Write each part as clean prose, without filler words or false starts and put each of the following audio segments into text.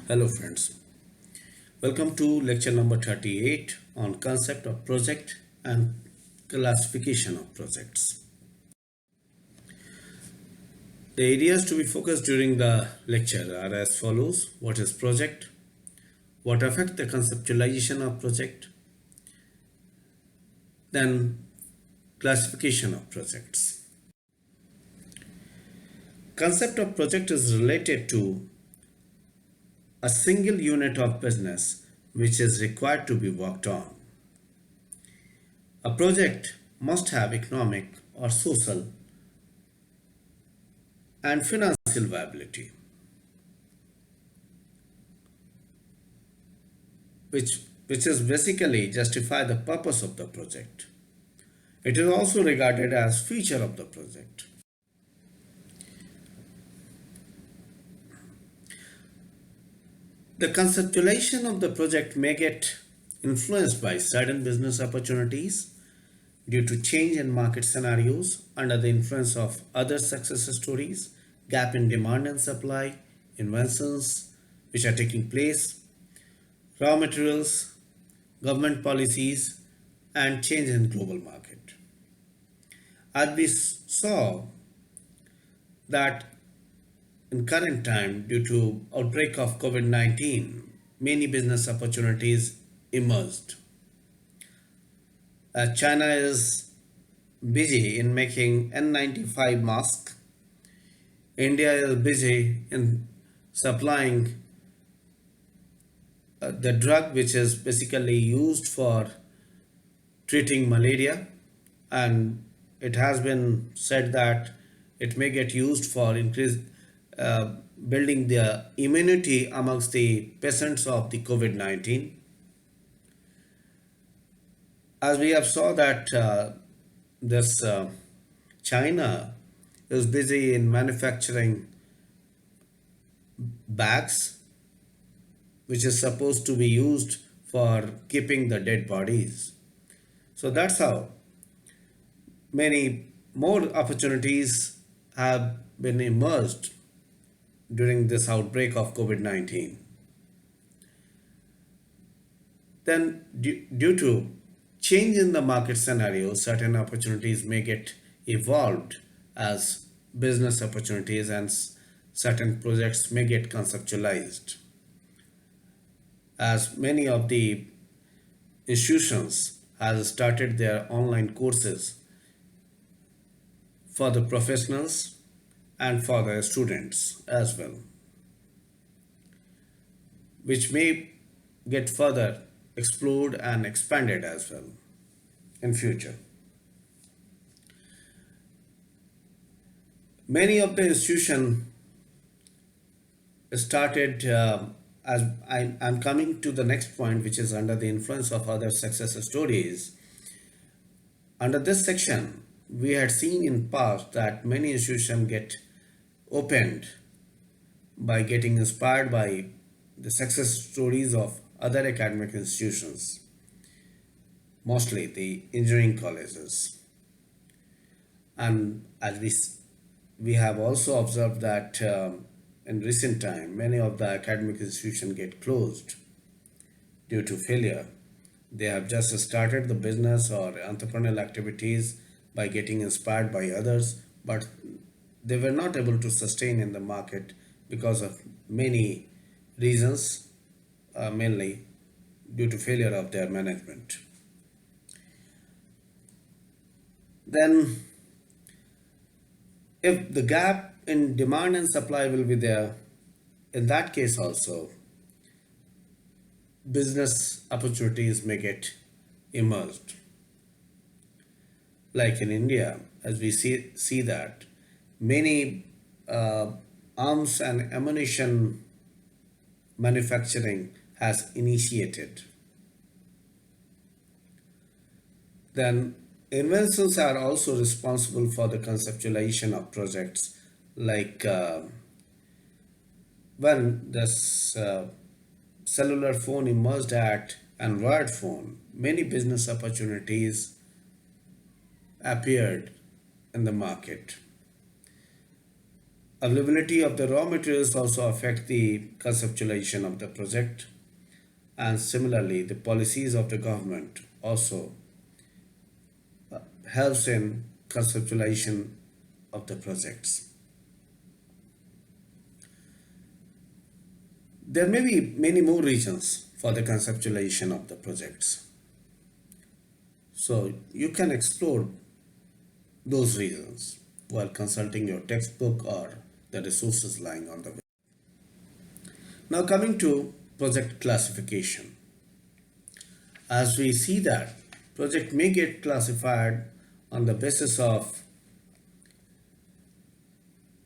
Hello friends, welcome to lecture number 38 on concept of project and classification of projects. The areas to be focused during the lecture are as follows: what is project, what affect the conceptualization of project, then classification of projects. Concept of project is related to a single unit of business which is required to be worked on. A project must have economic or social and financial viability, which is basically justify the purpose of the project. It is also regarded as feature of the project. The conceptualization of the project may get influenced by certain business opportunities due to change in market scenarios under the influence of other success stories, gap in demand and supply, inventions which are taking place, raw materials, government policies, and change in global market. As we saw that in current time, due to outbreak of COVID-19, many business opportunities emerged. China is busy in making N95 mask. India is busy in supplying the drug which is basically used for treating malaria, and it has been said that it may get used for increase uh, building the immunity amongst the patients of the COVID-19. As we have saw that this China is busy in manufacturing bags which is supposed to be used for keeping the dead bodies. So that's how many more opportunities have been emerged during this outbreak of COVID 19. Then, due to change in the market scenario, certain opportunities may get evolved as business opportunities, and certain projects may get conceptualized. As many of the institutions has started their online courses for the professionals and for the students as well, which may get further explored and expanded as well in future. Many of the institutions started as I'm coming to the next point, which is under the influence of other success stories. Under this section, we had seen in past that many institutions get opened by getting inspired by the success stories of other academic institutions, mostly the engineering colleges. And as we have also observed that in recent time, many of the academic institutions get closed due to failure. They have just started the business or entrepreneurial activities by getting inspired by others, but they were not able to sustain in the market because of many reasons, mainly due to failure of their management. Then, if the gap in demand and supply will be there, in that case also, business opportunities may get emerged. Like in India, as we see that many uh, arms and ammunition manufacturing has initiated. Then inventions are also responsible for the conceptualization of projects, like when this cellular phone emerged at Android phone, many business opportunities appeared in the market. Availability of the raw materials also affect the conceptualization of the project, and similarly the policies of the government also helps in conceptualization of the projects. There may be many more reasons for the conceptualization of the projects. So you can explore those reasons while consulting your textbook or the resources lying on the web. Now coming to project classification. As we see that project may get classified on the basis of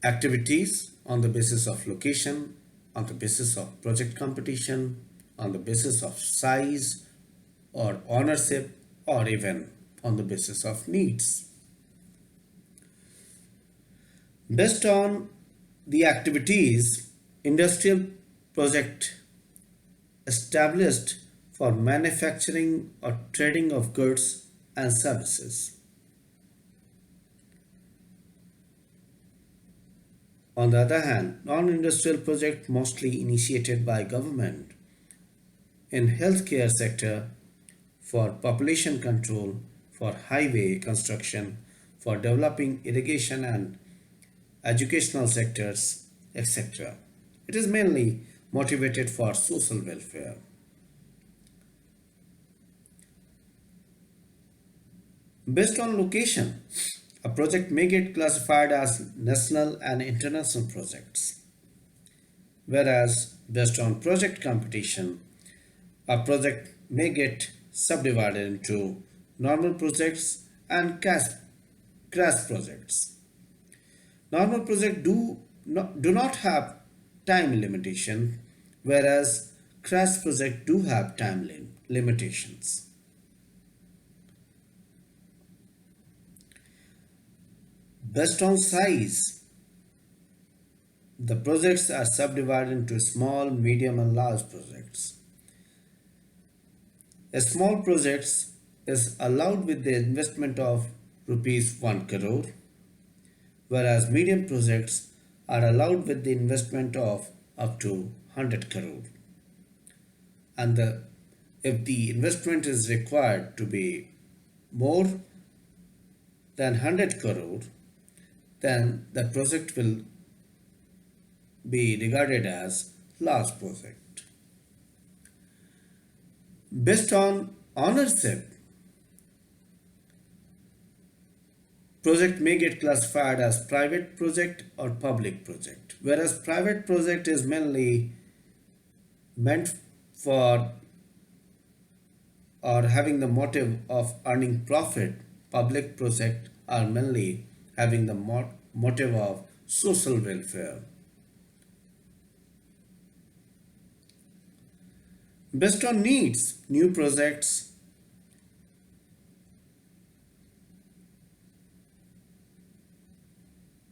activities, on the basis of location, on the basis of project competition, on the basis of size or ownership, or even on the basis of needs. Based on the activities, industrial project established for manufacturing or trading of goods and services. On the other hand, non-industrial project mostly initiated by government in healthcare sector for population control, for highway construction, for developing irrigation and educational sectors, etc. It is mainly motivated for social welfare. Based on location, a project may get classified as national and international projects, whereas based on project competition, a project may get subdivided into normal projects and crash projects. Normal projects do not have time limitation, whereas crash projects do have time limitations. Based on size, the projects are subdivided into small, medium, and large projects. A small project is allowed with the investment of rupees 1 crore, whereas medium projects are allowed with the investment of up to 100 crore. And if the investment is required to be more than 100 crore, then the project will be regarded as large project. Based on ownership, project may get classified as private project or public project, whereas private project is mainly meant for or having the motive of earning profit. Public project are mainly having the motive of social welfare. Based on needs, new projects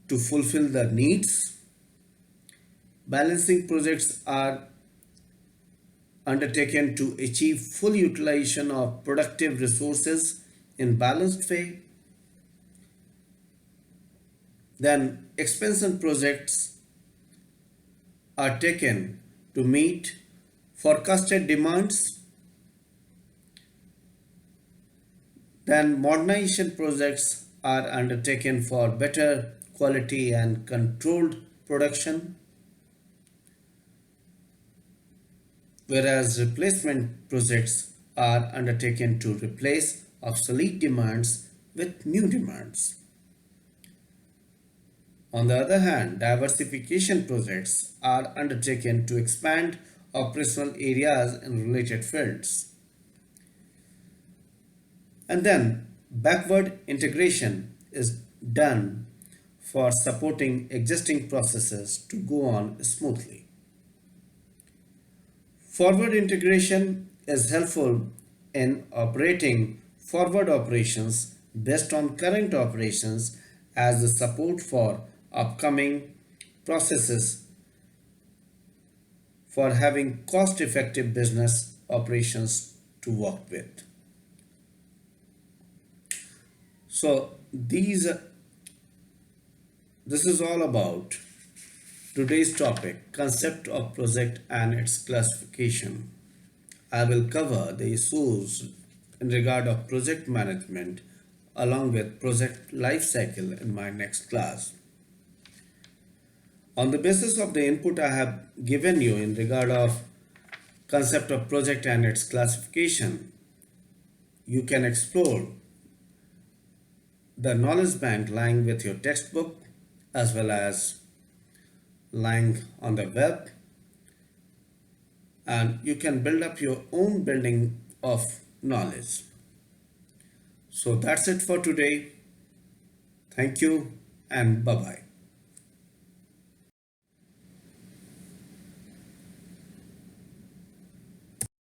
to fulfill the needs. Balancing projects are undertaken to achieve full utilization of productive resources in balanced way. Then expansion projects are taken to meet forecasted demands. Then modernization projects are undertaken for better quality and controlled production, whereas replacement projects are undertaken to replace obsolete demands with new demands. On the other hand, diversification projects are undertaken to expand operational areas in related fields. And then backward integration is done for supporting existing processes to go on smoothly. Forward integration is helpful in operating forward operations based on current operations as the support for upcoming processes for having cost effective business operations to work with. So this is all about today's topic, concept of project and its classification. I will cover the issues in regard of project management along with project life cycle in my next class. On the basis of the input I have given you in regard of concept of project and its classification, you can explore the knowledge bank lying with your textbook as well as lying on the web, and you can build up your own building of knowledge. So that's it for today. Thank you and bye bye.